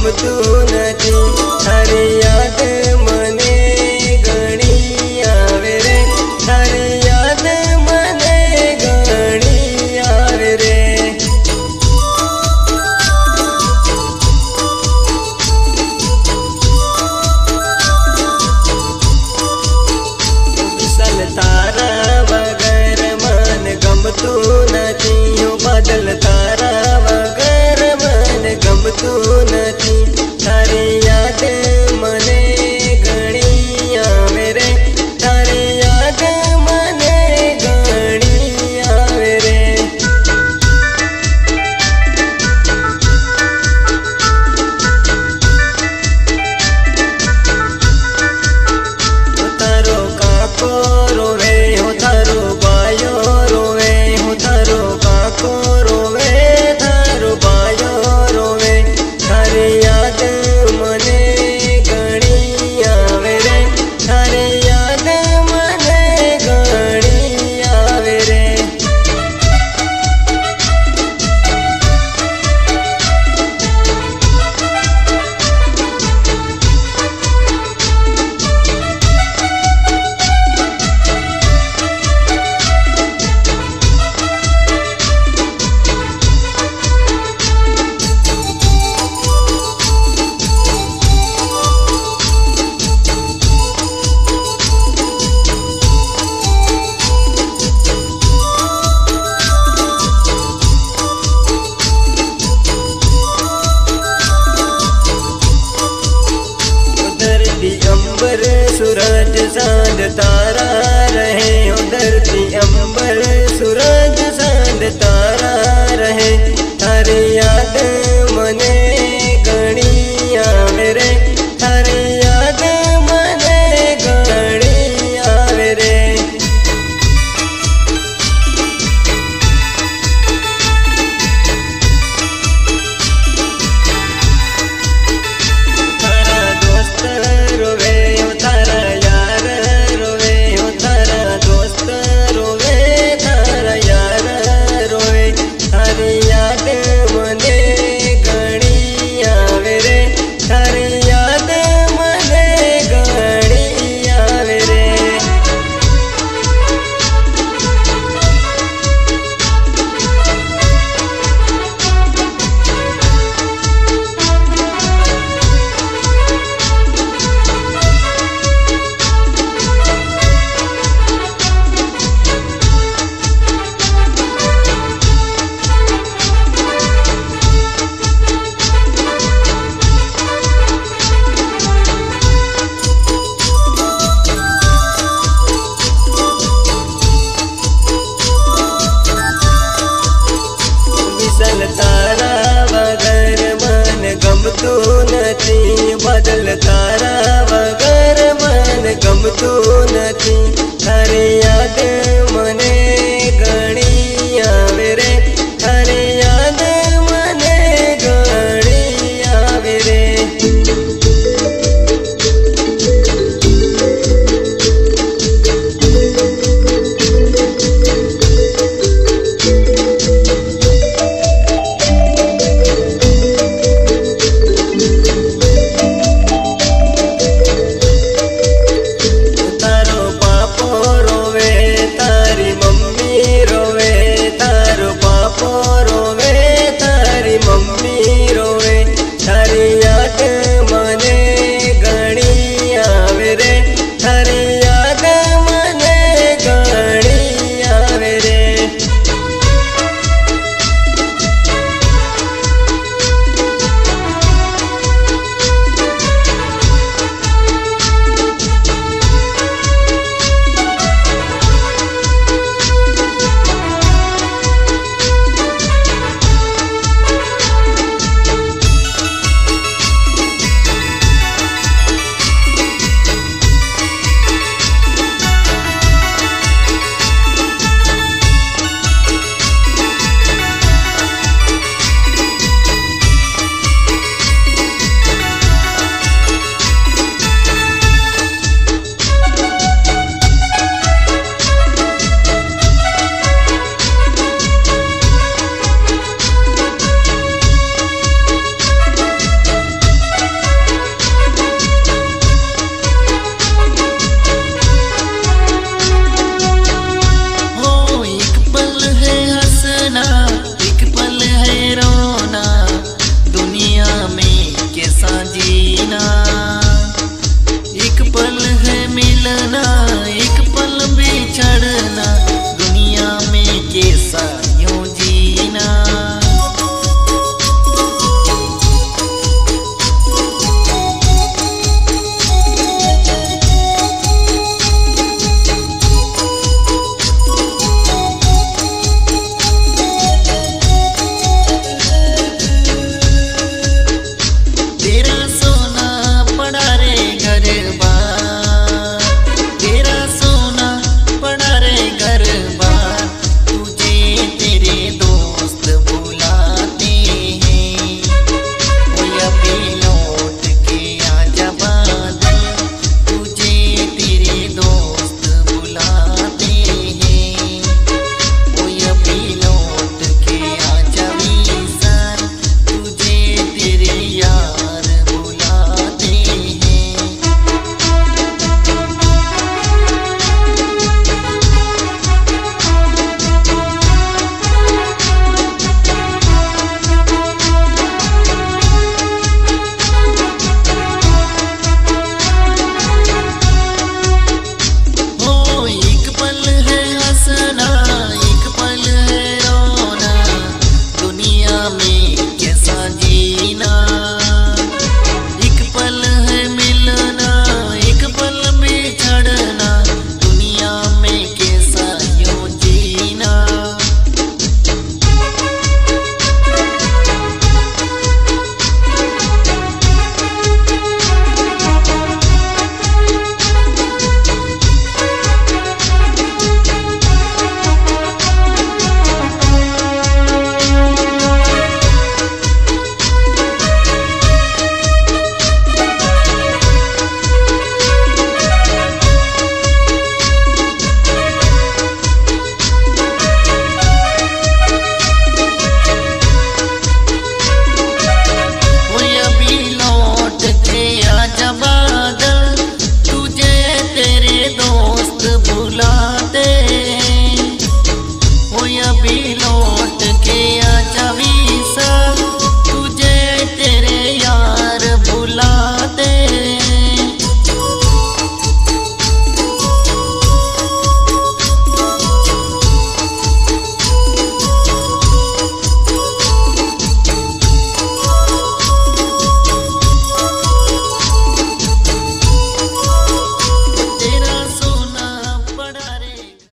ગમતું નથી. તારી યાદ મને ઘણી આવે રે, તારી યાદ મને ઘણી આવે રે. વિશાલ તારા વગર મન ગમતું નથી, બાદલ તારા વગર મન ગમતું નથી. તારી યાદ મને ઘણી આવે રે, તારી યાદ મને ઘણી આવે રે. તારો કાકો રોવે, તારો બાયો રોવે, તારો કાકો રોવે, તારો બાયો રોવે. તારી યાદ મને ઘણી આવે રે, તારી યાદ મને ઘણી આવે રે. अंबर सूरज चांद तारा रहे, धरती अंबर सूरज चांद तारा रहे. तारी याद मने घणी आवे रे, तारी याद मने घणी आवे रे. तारा दोस्त रोवे, तारा यार रोवे, तारा दोस्त रोवे, तारा यार रोवे. तारी याद મને ઘણી આવે રે, તારી યાદ મને ઘણી આવે રે. વિશાલ તારા વગર મન ગમતું નથી, બાદલ તારા વગર મન ગમતું નથી. તારી યાદ મને ઘણી આવે રે, તારી યાદ મને ઘણી આવે રે. તારો પાપો રોવે, તારી મમ્મી मिलना